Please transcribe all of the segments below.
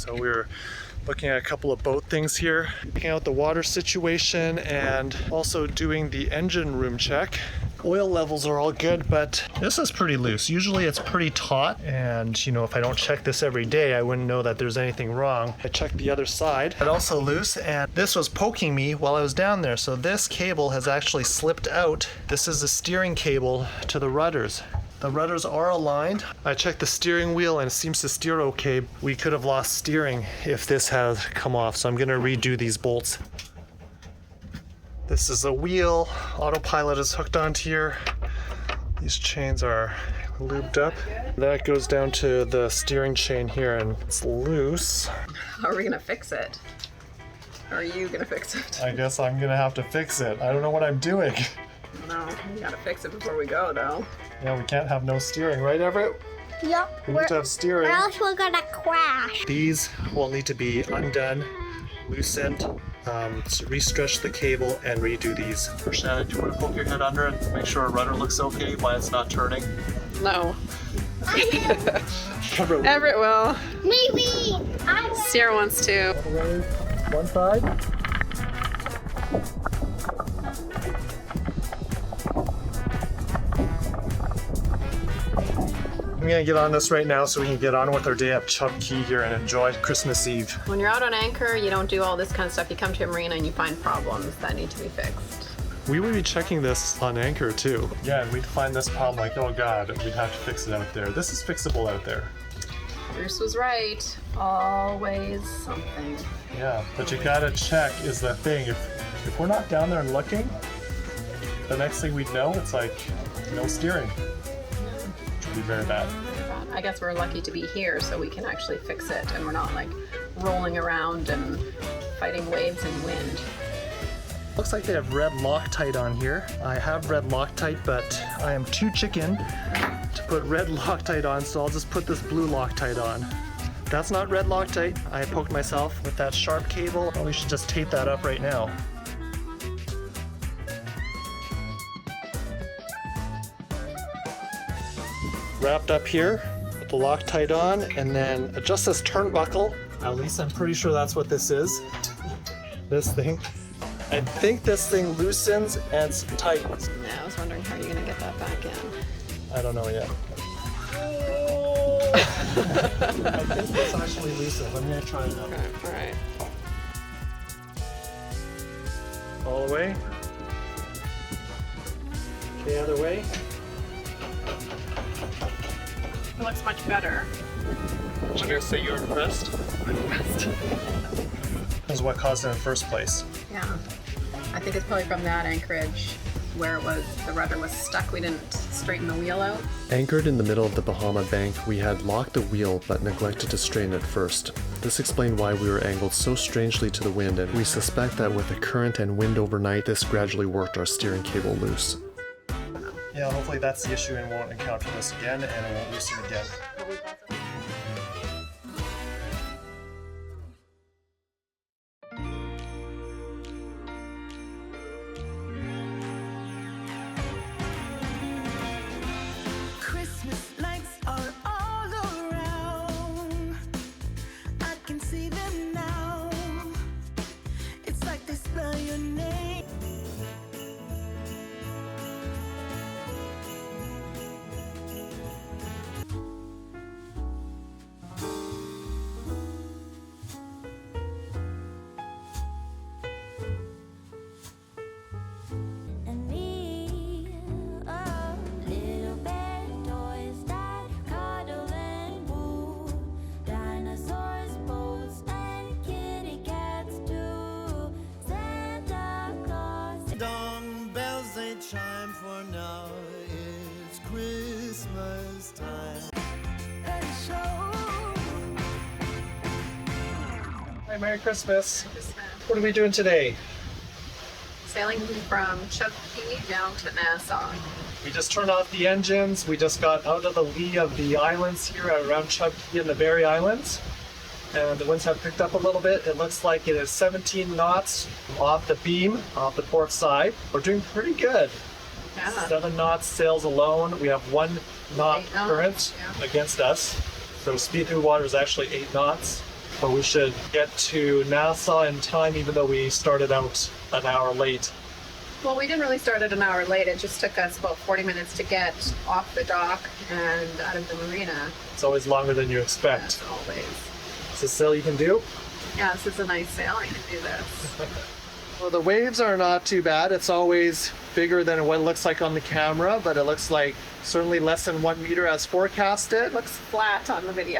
So we're looking at a couple of boat things here, checking out the water situation and also doing the engine room check. Oil levels are all good, but this is pretty loose. Usually it's pretty taut, and you know, if I don't check this every day, I wouldn't know that there's anything wrong. I checked the other side, but also loose, and this was poking me while I was down there. So this cable has actually slipped out. This is the steering cable to the rudders. The rudders are aligned. I checked the steering wheel and it seems to steer okay. We could have lost steering if this had come off, so I'm gonna redo these bolts. This is a wheel. Autopilot is hooked onto here. These chains are lubed up. That goes down to the steering chain here and it's loose. How are we gonna fix it? How are you gonna fix it? I guess I'm gonna have to fix it. I don't know what I'm doing. No, we gotta fix it before we go though. Yeah, we can't have no steering, right, Everett? Yep. We need to have steering. Or else we're gonna crash. These will need to be undone, loosened, re-stretch the cable, and redo these. Shannon, do you want to poke your head under and make sure our rudder looks okay while it's not turning? No. Everett will. Maybe. Sierra wants to. One side. I'm gonna get on this right now so we can get on with our day at Chub here and enjoy Christmas Eve. When you're out on anchor, you don't do all this kind of stuff. You come to a marina and you find problems that need to be fixed. We would be checking this on anchor too. Yeah, and we'd find this problem like, oh God, we'd have to fix it out there. This is fixable out there. Bruce was right. Always something. Yeah, but you gotta check is the thing. If we're not down there and looking, the next thing we'd know, it's like no steering. Be very bad. I guess we're lucky to be here so we can actually fix it and we're not like rolling around and fighting waves and wind. Looks like they have red Loctite on here. I have red Loctite, but I am too chicken to put red Loctite on, so I'll just put this blue Loctite on. That's not red Loctite. I poked myself with that sharp cable. Well, we should just tape that up right now. Wrapped up here with the Loctite on, and then adjust this turnbuckle. At least I'm pretty sure that's what this is. This thing. I think this thing loosens and tightens. Yeah, I was wondering how you're gonna get that back in. I don't know yet. I think this actually loosens. I'm gonna try it out. Okay, alright. All the way. The other way. It looks much better. I'm gonna say you're impressed. I'm impressed. That's what caused it in the first place. Yeah. I think it's probably from that anchorage where it was, the rudder was stuck. We didn't straighten the wheel out. Anchored in the middle of the Bahama Bank, we had locked the wheel but neglected to straighten it first. This explained why we were angled so strangely to the wind, and we suspect that with the current and wind overnight, this gradually worked our steering cable loose. Yeah, hopefully that's the issue and won't encounter this again and it won't loosen again. Christmas lights are all around. I can see them now. It's like they spell your name. Chime for now, it's Christmas time. Hi, Merry Christmas. What are we doing today? Sailing from Chub down to Nassau. We just turned off the engines. We just got out of the lee of the islands here around Chub in the Bahemian Islands. And the winds have picked up a little bit. It looks like it is 17 knots off the beam, off the port side. We're doing pretty good. Yeah. 7 knots sails alone. We have 1 knot 8 knots, current yeah. against us. So speed through water is actually 8 knots. but we should get to Nassau in time, even though we started out an hour late. Well, we didn't really start at an hour late. It just took us about 40 minutes to get off the dock and out of the marina. It's always longer than you As expect. always. Is this sail you can do? Yeah, this is a nice sail. I can do this. Well, the waves are not too bad. It's always bigger than what it looks like on the camera, but it looks like certainly less than 1 meter as forecasted. It looks flat on the video.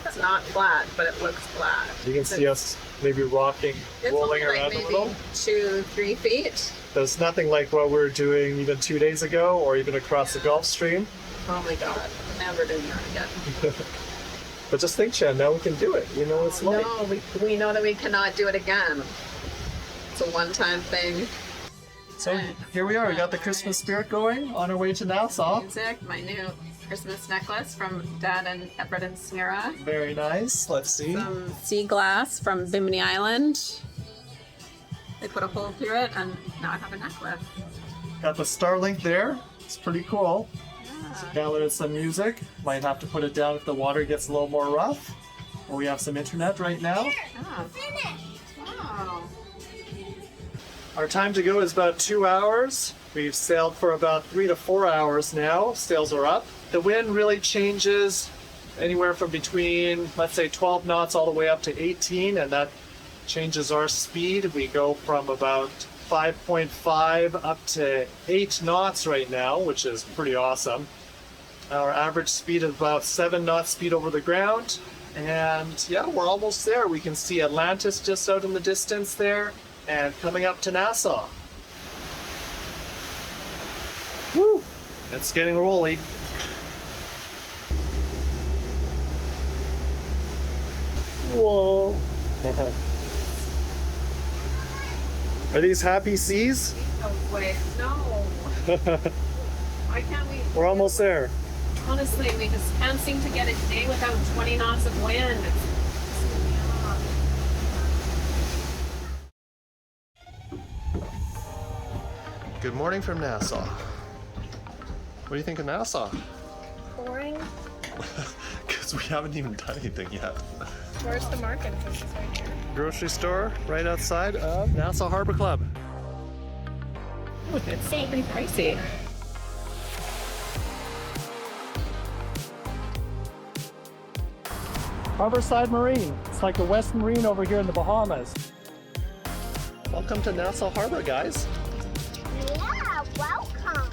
It's not flat, but it looks flat. You can see us maybe rocking, It's rolling only around like a little. maybe 2-3 feet. There's nothing like what we were doing even 2 days ago or even across the Gulf Stream. Oh my god, never doing that again. But just think, Chen, now we can do it. You know what it's like. No, we know that we cannot do it again. It's a one-time thing. So here we are. We got the Christmas spirit going on our way to Nassau. Music, my new Christmas necklace from Dad and Everett and Sierra. Very nice. Let's see. Some sea glass from Bahemian Islands. They put a hole through it, and now I have a necklace. Got the Starlink there. It's pretty cool. Yeah. Downloaded some music. Might have to put it down if the water gets a little more rough. Well, we have some internet right now. Oh. Wow. Our time to go is about 2 hours. We've sailed for about 3 to 4 hours now. Sails are up. The wind really changes anywhere from between, let's say, 12 knots all the way up to 18, and that changes our speed. We go from about 5.5 up to 8 knots right now, which is pretty awesome. Our average speed is about 7 knots speed over the ground. And yeah, we're almost there. We can see Atlantis just out in the distance there and coming up to Nassau. Woo! It's getting rolly. Whoa. Are these happy seas? Oh, wait. No. Why can't we? We're almost there. Honestly, we just can't seem to get a day without 20 knots of wind. It's pissing me off. Good morning from Nassau. What do you think of Nassau? Boring. Because we haven't even done anything yet. Where's the market? This is right here. Grocery store right outside of Nassau Harbor Club. It's pretty pricey. Harborside Marine. It's like the West Marine over here in the Bahamas. Welcome to Nassau Harbor, guys. Yeah, welcome.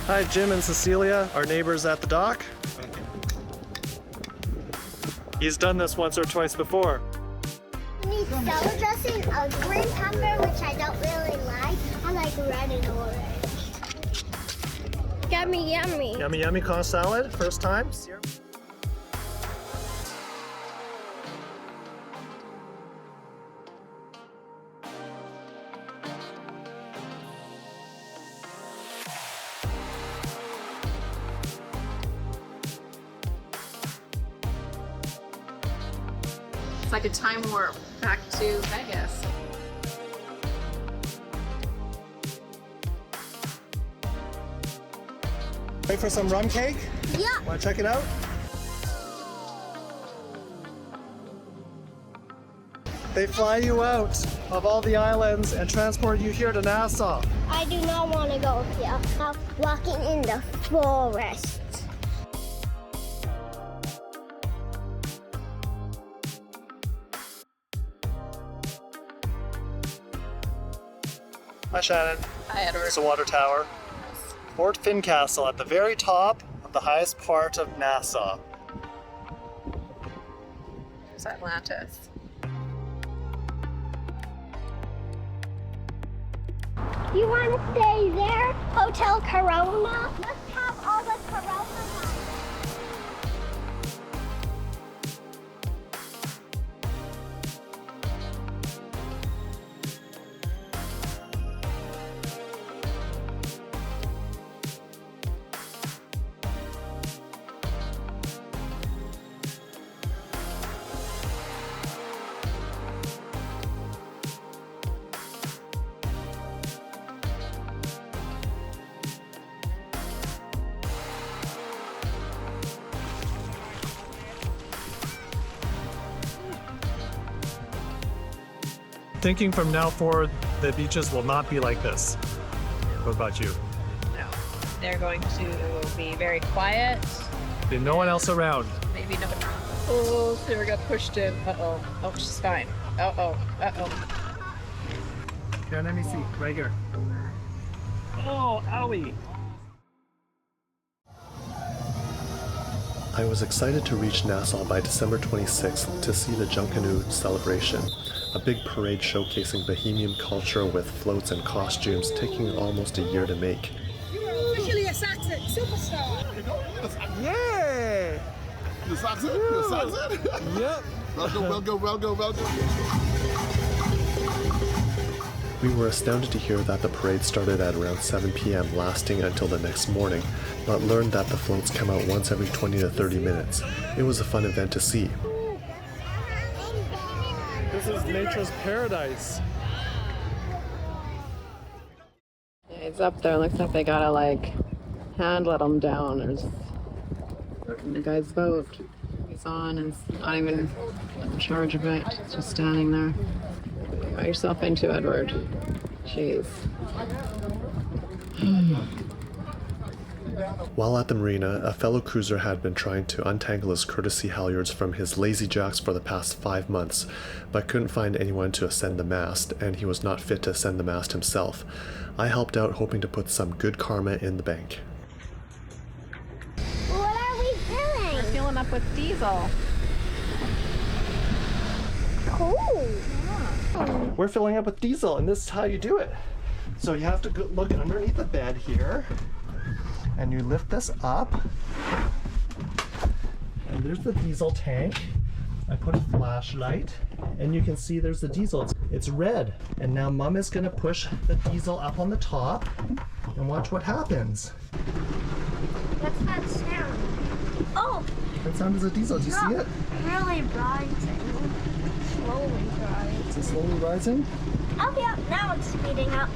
Hi, Jim and Cecilia, our neighbors at the dock. He's done this once or twice before. We need salad dressing, a green pepper, which I don't really like. I like red and orange. Yummy, yummy. Yummy, yummy corn salad, first time. It's like a time warp back to Vegas. Wait for some rum cake? Yeah. Want to check it out? They fly you out of all the islands and transport you here to Nassau. I do not want to go here. I'm walking in the forest. Hi, Shannon. Hi, Edward. It's a water tower. Fort Fincastle at the very top of the highest part of Nassau. There's Atlantis. You want to stay there? Hotel Corona? Let's have all the Corona lights. thinking from now forward, the beaches will not be like this. What about you? No. They're going to be very quiet. There's no one else around. Maybe no. Oh, Sarah got pushed in. Uh-oh. Oh, she's fine. Uh-oh. Uh-oh. Here, let me see. Right here. Oh, owie. I was excited to reach Nassau by December 26th to see the Junkanoo celebration, a big parade showcasing Bahemian culture with floats and costumes taking almost a year to make. You are officially a Saxon superstar. Yay! You Saxon? You Saxon? Yep. Welcome. We were astounded to hear that the parade started at around 7 p.m. lasting until the next morning, but learned that the floats come out once every 20 to 30 minutes. It was a fun event to see. This is nature's paradise. Yeah, it's up there. Looks like they gotta like hand let them down. There's the guy's boat. He's on and he's not even in charge of it. He's just standing there. Got yourself into Edward. Jeez. While at the marina, a fellow cruiser had been trying to untangle his courtesy halyards from his lazy jacks for the past 5 months, but couldn't find anyone to ascend the mast, and he was not fit to ascend the mast himself. I helped out, hoping to put some good karma in the bank. What are we doing? We're filling up with diesel. Cool. We're filling up with diesel, and this is how you do it. So you have to look underneath the bed here, and you lift this up, and there's the diesel tank. I put a flashlight, and you can see there's the diesel. It's red, and now Mom is going to push the diesel up on the top, and watch what happens. What's that sound? Oh, That sound is a diesel. Do you see it? really rising. Slowly rising. Is it slowly rising? Oh yeah, now it's speeding up.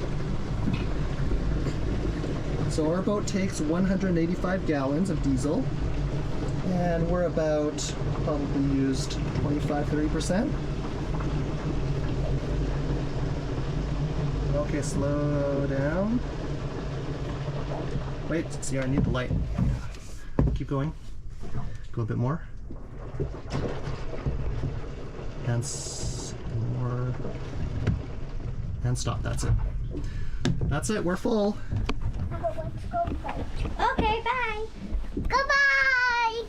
So our boat takes 185 gallons of diesel, and we're about probably used 25-30%. Okay, slow down. Wait, see, I need the light. Keep going. Go a bit more. And more. And stop. That's it. That's it. We're full. Okay, bye. Goodbye.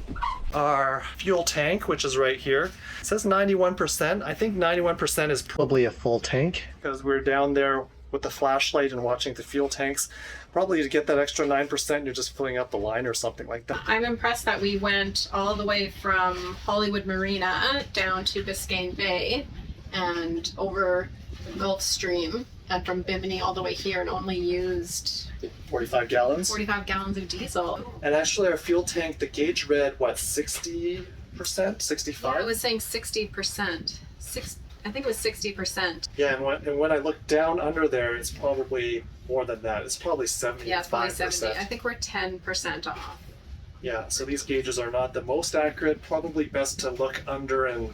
Our fuel tank, which is right here, says 91%. I think 91% is probably a full tank, because we're down there with the flashlight and watching the fuel tanks. Probably to get that extra 9%, you're just filling up the line or something like that. I'm impressed that we went all the way from Hollywood Marina down to Biscayne Bay and over the Gulf Stream, and from Bimini all the way here, and only used 45 gallons. 45 gallons of diesel. And actually our fuel tank, the gauge read, what, 60%? 65%? Yeah, it was saying 60%. I think it was 60%. Yeah, and when I look down under there, it's probably more than that. It's probably 75%. Yeah, it's probably 70. I think we're 10% off. Yeah, so these gauges are not the most accurate. Probably best to look under and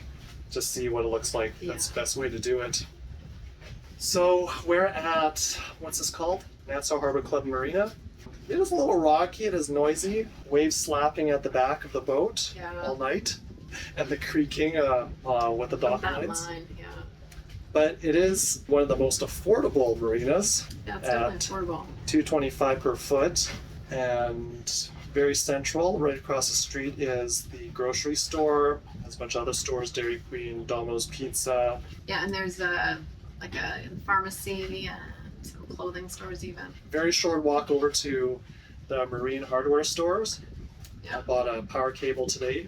just see what it looks like. Yeah. That's the best way to do it. So we're at, what's this called? Nassau Harbour Club Marina. It is a little rocky, it is noisy. Waves slapping at the back of the boat all night. And the creaking with the dock lines. Yeah. But it is one of the most affordable marinas. Yeah, it's definitely affordable. $225 per foot, and very central. Right across the street is the grocery store. There's a bunch of other stores: Dairy Queen, Domino's Pizza. Yeah, and there's a pharmacy, some clothing stores even. Very short walk over to the marine hardware stores. Yeah. I bought a power cable today.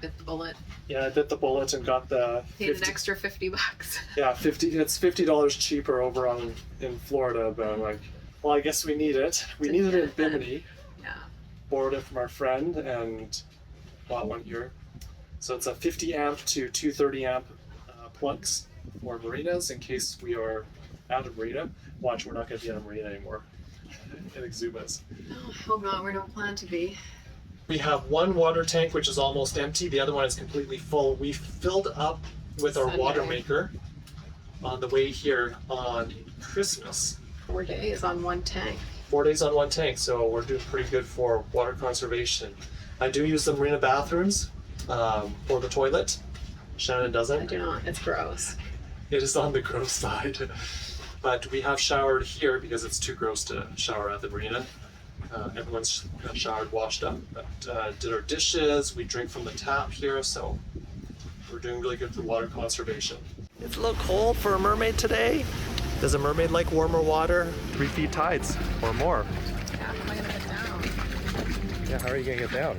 Bit the bullet. Yeah, I bit the bullet and got the Paid an extra $50. Yeah, it's $50 cheaper over in Florida, but I'm like, well, I guess we need it. We needed it in Bimini. Yeah. Borrowed it from our friend and bought one here. So it's a 50 amp to 230 amp plugs for marinas in case we are out of marina. Watch, we're not going to be on a marina anymore in Exumas. Oh, hope not. We don't plan to be. We have one water tank which is almost empty. The other one is completely full. We filled up with our Sunday. water maker. on the way here on Christmas. 4 days on one tank. 4 days on one tank, so we're doing pretty good for water conservation. I do use the Marina bathrooms for the toilet. Shannon I doesn't. do not. It's gross. It is on the gross side. But we have showered here because it's too gross to shower at the marina. Everyone's showered, washed up, but did our dishes. We drink from the tap here, so we're doing really good for water conservation. It's a little cold for a mermaid today. Does a mermaid like warmer water? 3 feet tides or more. Yeah, how am I gonna get down? Yeah, how are you gonna get down?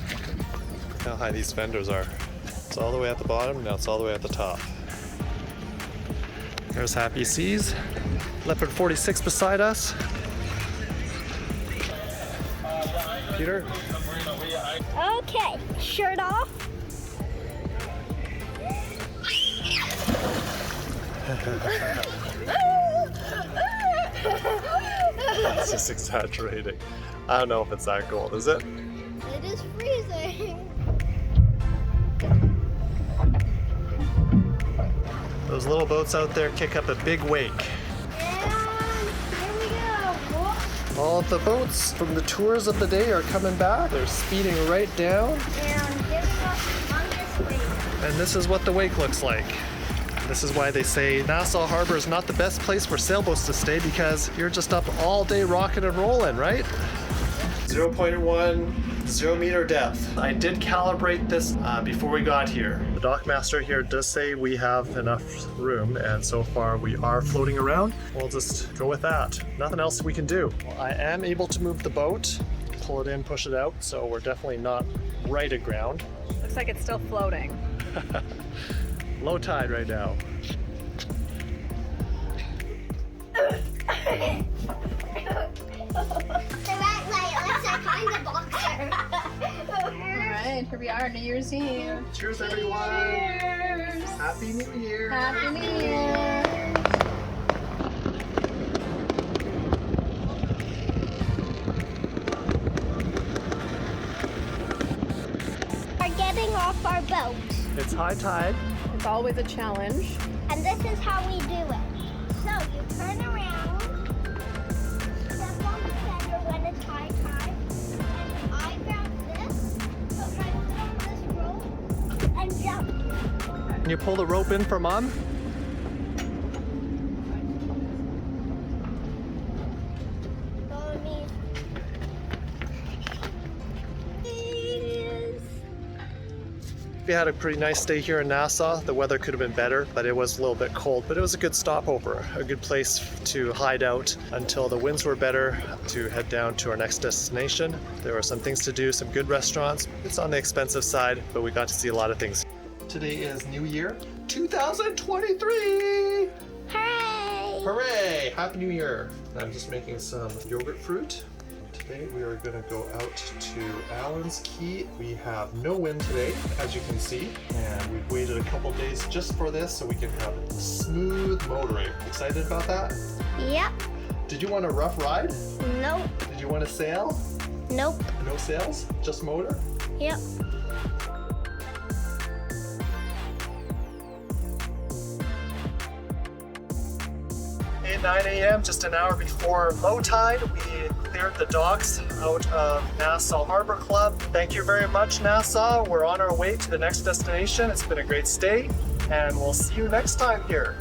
Look how high these fenders are. It's all the way at the bottom, now it's all the way at the top. There's Happy Seas. Leopard 46 beside us. Peter? Okay, shirt off. That's just exaggerating. I don't know if it's that cold, is it? It is freezing. Those little boats out there kick up a big wake. And here we go. All of the boats from the tours of the day are coming back. They're speeding right down. And giving us on this way. And this is what the wake looks like. This is why they say Nassau Harbour is not the best place for sailboats to stay, because you're just up all day rocking and rolling, right? 0.1, 0 meter depth. I did calibrate this before we got here. The dockmaster here does say we have enough room, and so far we are floating around. We'll just go with that. Nothing else we can do. Well, I am able to move the boat, pull it in, push it out, so we're definitely not right aground. Looks like it's still floating. Low tide right now. Alright, here we are, New Year's Eve. Cheers, everyone! Cheers! Happy New Year! Happy New Year! We're getting off our boat. It's high tide. It's always a challenge. And this is how we do it. So you turn around, step on the fender when it's high tide, and I grab this, put my foot on this rope, and jump. Can you pull the rope in for Mom? Follow me. We had a pretty nice day here in Nassau. The weather could have been better, but it was a little bit cold. But it was a good stopover, a good place to hide out until the winds were better to head down to our next destination. There were some things to do, some good restaurants. It's on the expensive side, but we got to see a lot of things. Today is New Year 2023! Hooray! Hooray! Happy New Year! I'm just making some yogurt fruit. Today we are going to go out to Allen's Key. We have no wind today, as you can see, and we've waited a couple days just for this so we can have smooth motoring. Excited about that? Yep. Did you want a rough ride? Nope. Did you want to sail? Nope. No sails? Just motor? Yep. At 9 a.m., just an hour before low tide, we cleared the docks out of Nassau Harbor Club. Thank you very much, Nassau. We're on our way to the next destination. It's been a great stay, and we'll see you next time here.